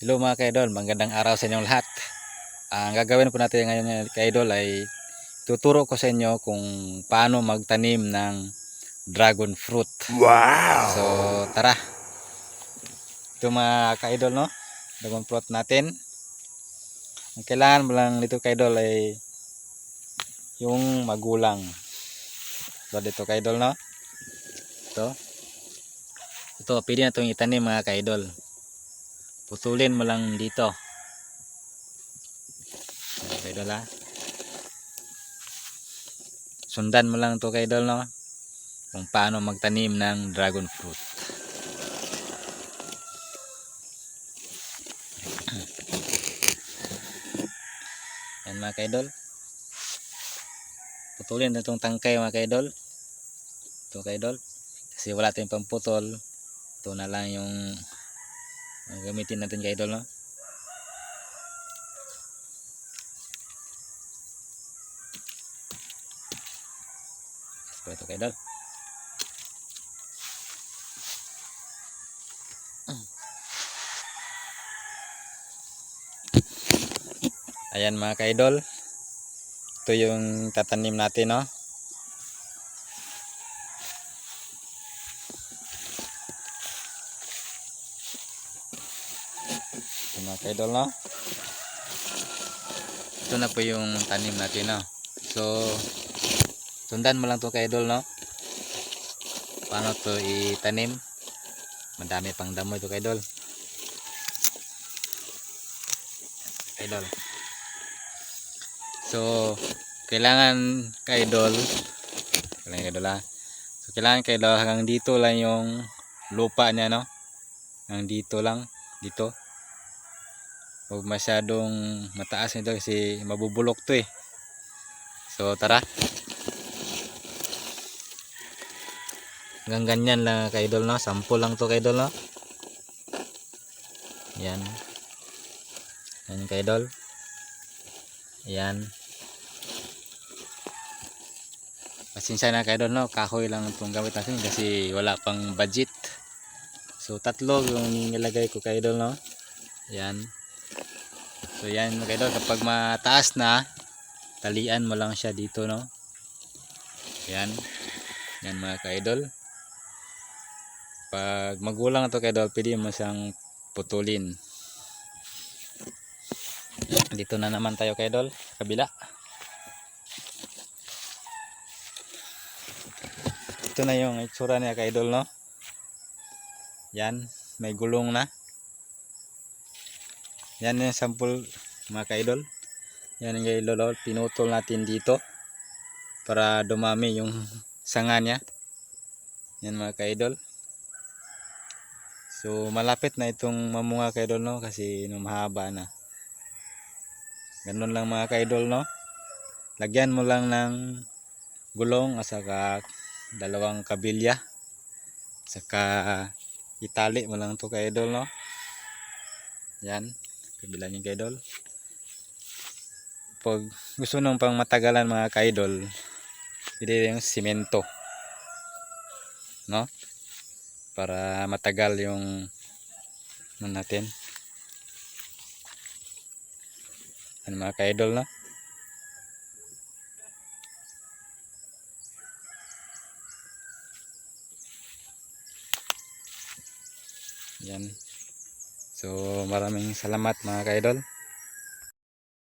Hello mga ka-idol, magandang araw sa inyong lahat. Ang gagawin po natin ngayon ka-idol ay tuturo ko sa inyo kung paano magtanim ng dragon fruit. Wow! So tara, ito mga ka-idol, no? Dragon fruit natin. Ang kailangan mo lang dito ka-idol ay yung magulang. So dito ka-idol, no? Ito pwede na itong itanim mga ka-idol. Putulin mo lang dito. Ka-idol ha. Sundan mo lang to ka-idol, no? Kung paano magtanim ng dragon fruit. Yan mga ka-idol. Putulin na itong tangkay mga ka-idol. Ito ka-idol. Kasi wala tayong pamputol. Ito na lang yung gamitin natin ka-idol, no? So ito ka-idol. Ayan mga ka-idol. Ito yung tatanim natin, no? Ito mga ka-idol, no? Ito na po yung tanim natin, no? So sundan mo lang to ka-idol, no? Paano to itanim? Madami pang damo ito ka-idol. Ka-idol. So kailangan ka-idol, so kailangan ka-idol hanggang dito lang yung lupa niya, no? Hanggang dito lang, dito. Huwag masyadong mataas nito kasi mabubulok to eh. So tara. Hanggang ganyan lang ka-idol, no? Sample lang to ka-idol, no? Yan. Yan ka-idol. Yan. Pasensya na ka-idol, no? Kahoy lang itong gamit natin kasi wala pang budget. So tatlo yung nilagay ko ka-idol, no? Yan. So yan ka-idol, kapag mataas na, talian mo lang siya dito, no? Yan. Yan mga ka-idol. Pag magulang ito ka-idol, pwede mo siyang putulin. Dito na naman tayo ka-idol, kabila. Ito na yung itsura niya ka-idol, no? Yan, may gulong na. Yan yung sample mga ka-idol. Yan yung ka-idol, pinutol natin dito para dumami yung sanga niya. Yan mga ka-idol. So malapit na itong mamunga ka-idol, no? Kasi mahaba na. Ganun lang mga ka-idol, no? Lagyan mo lang ng gulong at saka dalawang kabilya. Saka itali mo lang to ka-idol, no? Yan, kabila niya ka-idol. Pag gusto nung pang matagalan mga ka-idol, pwede yung simento, no? Para matagal yung natin. Yan mga ka-idol, no? Yan. So maraming salamat mga ka-idol.